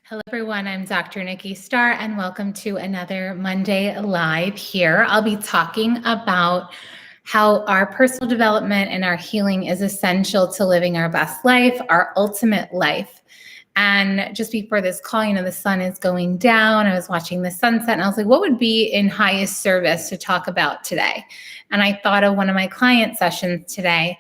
Hello, everyone. I'm Dr. Nikki Starr, and welcome to another Monday Live here. I'll be talking about how our personal development and our healing is essential to living our best life, our ultimate life. And just before this call, the sun is going down. I was watching the sunset, and I was like, what would be in highest service to talk about today? And I thought of one of my client sessions today.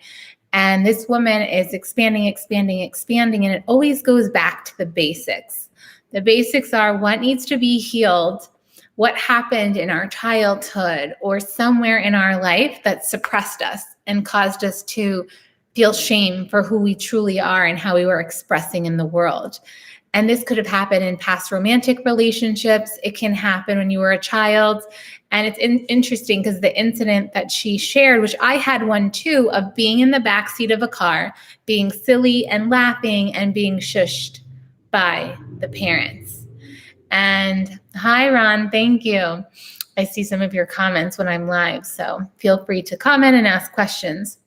And this woman is expanding, and it always goes back to the basics. The basics are what needs to be healed, what happened in our childhood or somewhere in our life that suppressed us and caused us to feel shame for who we truly are and how we were expressing in the world. And this could have happened in past romantic relationships. It can happen when you were a child. And it's interesting because the incident that she shared, which I had one too, of being in the backseat of a car, being silly and laughing and being shushed by the parents. And hi, Ron, thank you. I see some of your comments when I'm live, so feel free to comment and ask questions.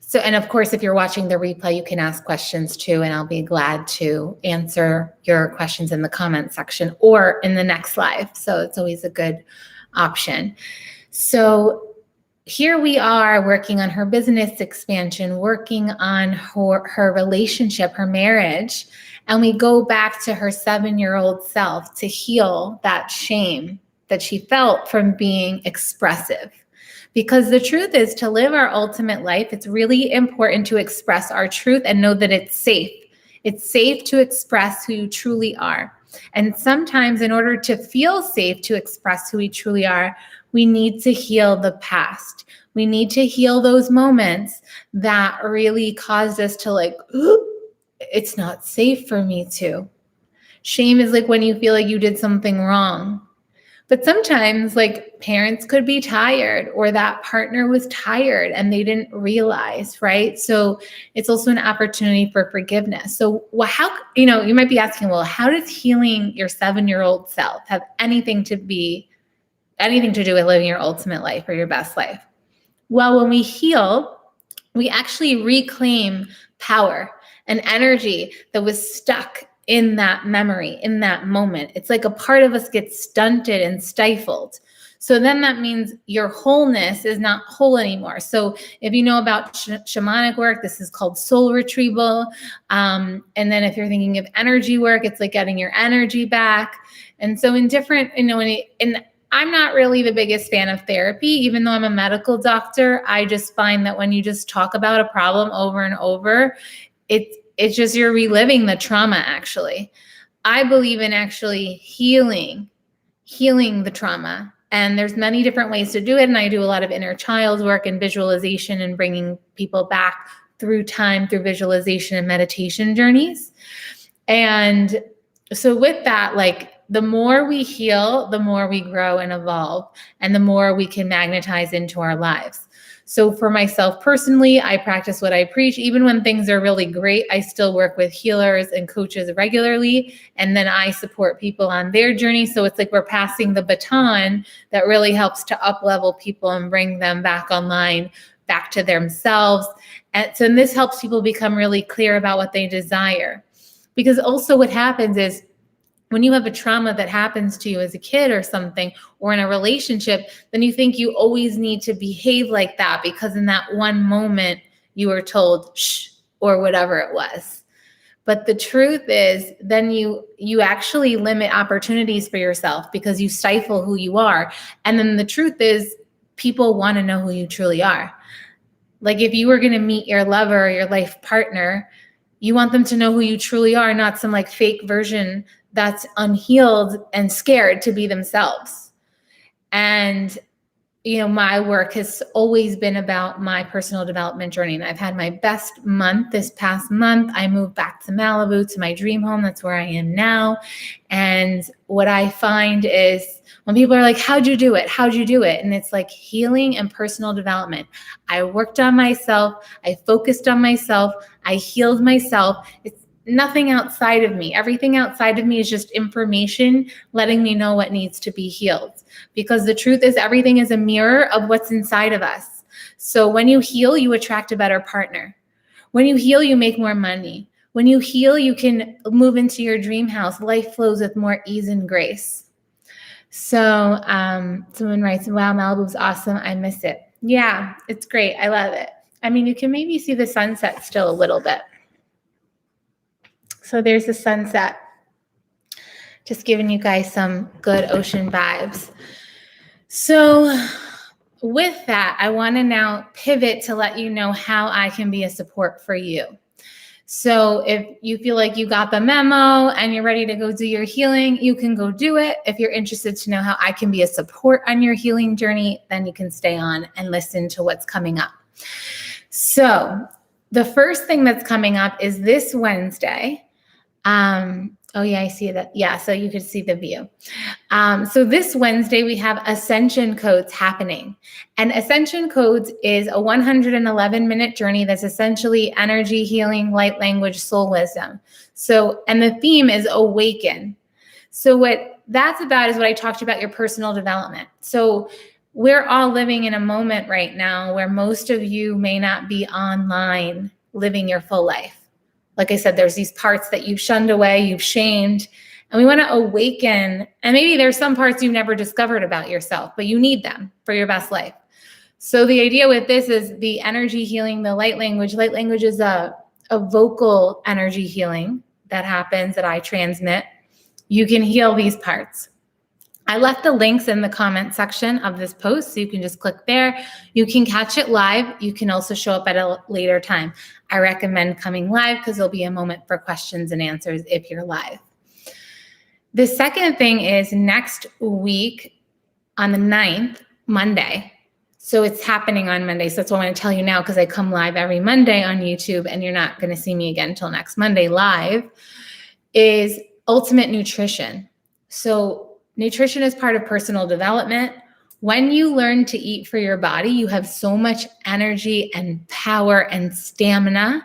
So, and of course, if you're watching the replay, you can ask questions too, and I'll be glad to answer your questions in the comment section or in the next live. So it's always a good option. So here we are working on her business expansion, working on her relationship, her marriage, and we go back to her 7-year-old self to heal that shame that she felt from being expressive. Because the truth is, to live our ultimate life, it's really important to express our truth and know that it's safe. It's safe to express who you truly are. And sometimes in order to feel safe to express who we truly are, we need to heal the past. We need to heal those moments that really caused us to it's not safe for me to. Shame is like when you feel like you did something wrong. But sometimes parents could be tired or that partner was tired and they didn't realize, right? So it's also an opportunity for forgiveness. So you might be asking, well, how does healing your 7-year-old self have anything to do with living your ultimate life or your best life? Well, when we heal, we actually reclaim power and energy that was stuck in that memory, in that moment. It's like a part of us gets stunted and stifled. So then that means your wholeness is not whole anymore. So if you know about shamanic work, this is called soul retrieval. And then if you're thinking of energy work, it's like getting your energy back. And so in different, and I'm not really the biggest fan of therapy, even though I'm a medical doctor. I just find that when you just talk about a problem over and over, it's just you're reliving the trauma, actually. I believe in actually healing the trauma. And there's many different ways to do it. And I do a lot of inner child work and visualization and bringing people back through time, through visualization and meditation journeys. And so with that, the more we heal, the more we grow and evolve, and the more we can magnetize into our lives. So for myself personally, I practice what I preach. Even when things are really great, I still work with healers and coaches regularly. And then I support people on their journey. So it's like we're passing the baton that really helps to up-level people and bring them back online, back to themselves. And this helps people become really clear about what they desire. Because also what happens is, when you have a trauma that happens to you as a kid or something, or in a relationship, then you think you always need to behave like that because in that one moment you were told, shh, or whatever it was. But the truth is, then you actually limit opportunities for yourself because you stifle who you are. And then the truth is, people want to know who you truly are. Like if you were going to meet your lover or your life partner, you want them to know who you truly are, not some fake version that's unhealed and scared to be themselves. And, my work has always been about my personal development journey. And I've had my best month this past month. I moved back to Malibu, to my dream home. That's where I am now. And what I find is when people are like, how'd you do it? How'd you do it? And it's like healing and personal development. I worked on myself. I focused on myself. I healed myself. It's nothing outside of me. Everything outside of me is just information letting me know what needs to be healed. Because the truth is, everything is a mirror of what's inside of us. So when you heal, you attract a better partner. When you heal, you make more money. When you heal, you can move into your dream house. Life flows with more ease and grace. So someone writes, wow, Malibu's awesome. I miss it. Yeah, it's great. I love it. I mean, you can maybe see the sunset still a little bit. So there's the sunset. Just giving you guys some good ocean vibes. So with that, I want to now pivot to let you know how I can be a support for you. So if you feel like you got the memo and you're ready to go do your healing, you can go do it. If you're interested to know how I can be a support on your healing journey, then you can stay on and listen to what's coming up. So the first thing that's coming up is this Wednesday. Oh yeah, I see that. Yeah, so you could see the view. So this Wednesday, we have Ascension Codes happening. And Ascension Codes is a 111-minute journey that's essentially energy healing, light language, soul wisdom. So, and the theme is awaken. So what that's about is what I talked about, your personal development. So we're all living in a moment right now where most of you may not be online living your full life. Like I said, there's these parts that you've shunned away, you've shamed, and we want to awaken. And maybe there's some parts you've never discovered about yourself, but you need them for your best life. So the idea with this is the energy healing, the light language. Light language is a vocal energy healing that happens that I transmit. You can heal these parts. I left the links in the comment section of this post, so you can just click there. You can catch it live. You can also show up at a later time. I recommend coming live because there'll be a moment for questions and answers if you're live. The second thing is next week on the 9th, Monday. So it's happening on Monday. So that's what I want to tell you now because I come live every Monday on YouTube and you're not going to see me again until next Monday live, is Ultimate Nutrition. So nutrition is part of personal development. When you learn to eat for your body, you have so much energy and power and stamina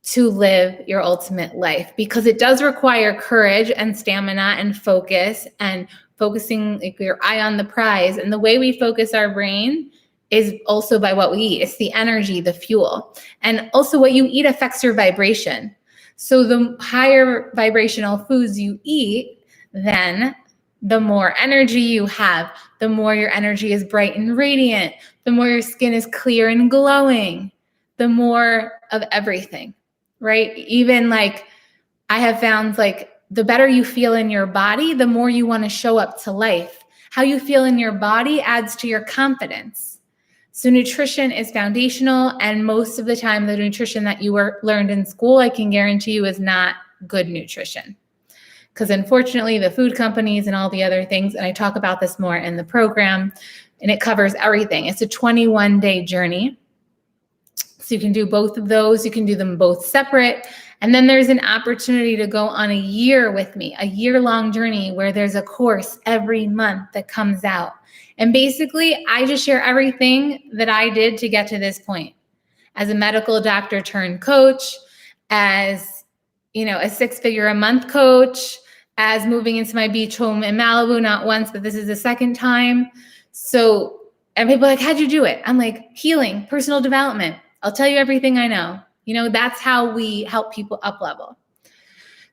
to live your ultimate life because it does require courage and stamina and focus and focusing like your eye on the prize. And the way we focus our brain is also by what we eat. It's the energy, the fuel. And also what you eat affects your vibration. So the higher vibrational foods you eat, then the more energy you have, the more your energy is bright and radiant, the more your skin is clear and glowing, the more of everything, right? Even like I have found like the better you feel in your body, the more you want to show up to life. How you feel in your body adds to your confidence. So nutrition is foundational, and most of the time the nutrition that you learned in school, I can guarantee you, is not good nutrition. Because unfortunately, the food companies and all the other things, and I talk about this more in the program, and it covers everything. It's a 21-day journey. So you can do both of those. You can do them both separate. And then there's an opportunity to go on a year with me, a year-long journey where there's a course every month that comes out. And basically, I just share everything that I did to get to this point. As a medical doctor turned coach, as a 6-figure-a-month coach, as moving into my beach home in Malibu, not once, but this is the second time. So, and people are like, how'd you do it? I'm like, healing, personal development. I'll tell you everything I know. That's how we help people up level.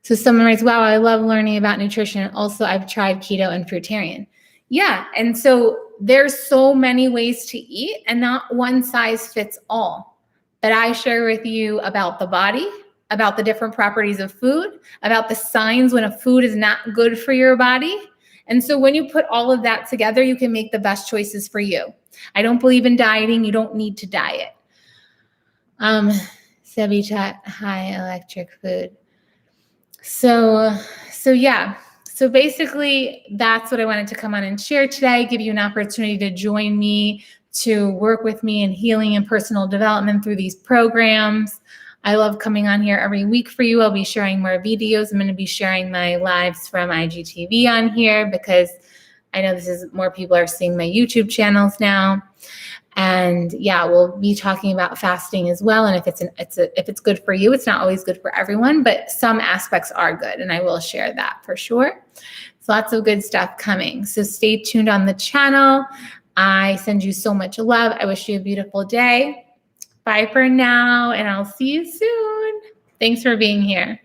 So someone writes, wow, I love learning about nutrition. Also, I've tried keto and fruitarian. Yeah, and so there's so many ways to eat and not one size fits all. But I share with you about the body, about the different properties of food, about the signs when a food is not good for your body. And so when you put all of that together, you can make the best choices for you. I don't believe in dieting. You don't need to diet. Sebi chat, high electric food. So yeah. So basically, that's what I wanted to come on and share today, give you an opportunity to join me, to work with me in healing and personal development through these programs. I love coming on here every week for you. I'll be sharing more videos. I'm going to be sharing my lives from IGTV on here because I know more people are seeing my YouTube channels now. And yeah, we'll be talking about fasting as well. And if it's good for you, it's not always good for everyone, but some aspects are good. And I will share that for sure. So lots of good stuff coming. So stay tuned on the channel. I send you so much love. I wish you a beautiful day. Bye for now, and I'll see you soon. Thanks for being here.